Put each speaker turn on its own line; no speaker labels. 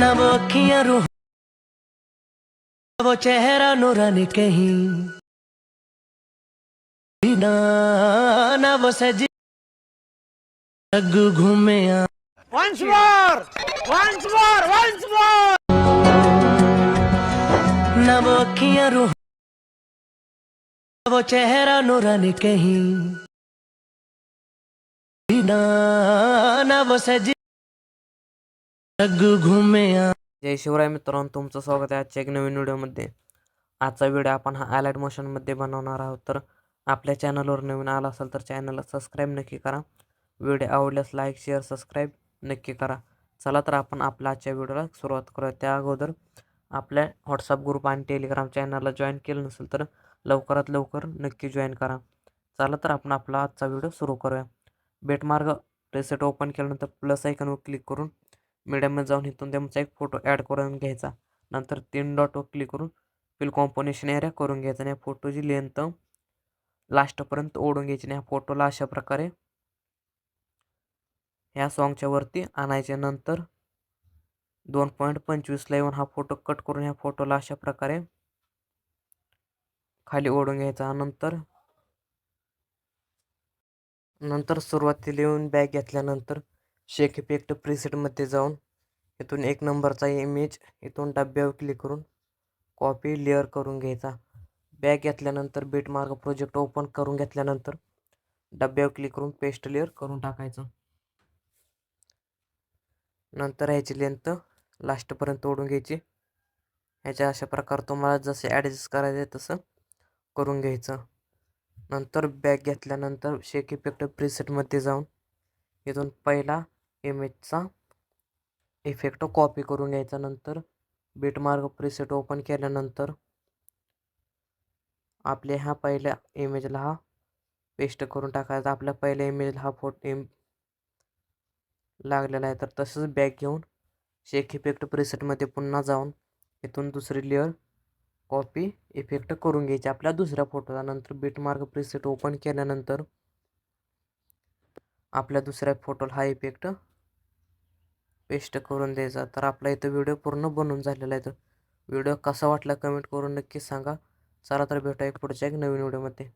ना वो अखियां रूह, वो चेहरा नूरानी कहीं ना, ना वो सजी जग घूमे
Once more! Once more! Once more!
ना वो अखियां रूह, वो चेहरा नूरानी कहीं ना, ना वो सजी जग घूमे।
जय शिवराय मित्रांनो, तुमचं स्वागत आहे आजच्या एक नवीन व्हिडिओमध्ये. आजचा व्हिडिओ आपण हा आयलाइट मोशनमध्ये बनवणार आहोत. तर आपल्या चॅनलवर नवीन आला असाल तर चॅनलला सबस्क्राईब नक्की करा. व्हिडिओ आवडल्यास लाईक शेअर सबस्क्राईब नक्की करा. चला तर आपण आपल्या आजच्या व्हिडिओला सुरुवात करूया. त्या अगोदर आपल्या व्हॉट्सअप ग्रुप आणि टेलिग्राम चॅनलला जॉईन केलं नसेल तर लवकरात लवकर नक्की जॉईन करा. चला तर आपण आपला आजचा व्हिडिओ सुरू करूया. बेटमार्ग प्रेसेट ओपन केल्यानंतर प्लस आयकॉनवर क्लिक करून मीडियममध्ये जाऊन इथून तुमचा एक फोटो ॲड करून घ्यायचा. नंतर 3 डॉटवर क्लिक करून फिल कॉम्पोनेशन एरिया करून घ्यायचा आणि या फोटोची लेंथ लास्टपर्यंत ओढून घ्यायची. आणि ह्या फोटोला अशा प्रकारे ह्या सॉन्गच्या वरती आणायचे. नंतर 2.25ला येऊन हा फोटो कट करून ह्या फोटोला अशा प्रकारे खाली ओढून घ्यायचा. नंतर सुरुवातीला येऊन बॅग घेतल्यानंतर शेक इफेक्ट प्रीसेटमध्ये जाऊन इथून 1 नंबरचा इमेज इथून डब्यावर क्लिक करून कॉपी लेअर करून घ्यायचा. बॅग घेतल्यानंतर बेटमार्क प्रोजेक्ट ओपन करून घेतल्यानंतर डब्यावर क्लिक करून पेस्ट लेअर करून टाकायचं. नंतर ह्याची लेंथ लास्टपर्यंत ओढून घ्यायची. ह्याच्या अशा प्रकारे तुम्हाला जसे ॲडजस्ट करायचं आहे तसं करून घ्यायचं. नंतर बॅग घेतल्यानंतर शेक इफेक्ट प्रीसेटमध्ये जाऊन इथून पहिला इमेजचा इफेक्ट कॉपी करून घ्यायचा. नंतर बेटमार्क प्रीसेट ओपन केल्यानंतर आपल्या ह्या पहिल्या इमेजला हा पेस्ट करून टाकायचा. आपल्या पहिल्या इमेजला हा फोटो लागलेला आहे. तर तसंच बॅग घेऊन शेक इफेक्ट प्रीसेटमध्ये पुन्हा जाऊन इथून दुसरी लेअर कॉपी इफेक्ट करून घ्यायची आपल्या दुसऱ्या फोटोला. नंतर बेटमार्क प्रीसेट ओपन केल्यानंतर आपल्या दुसऱ्या फोटोला हा इफेक्ट पेस्ट करून द्यायचा. तर आपला इथं व्हिडिओ पूर्ण बनून झालेला आहे. तर व्हिडिओ कसा वाटला कमेंट करून नक्की सांगा. चला तर भेटूया पुढच्या एक नवीन व्हिडिओमध्ये.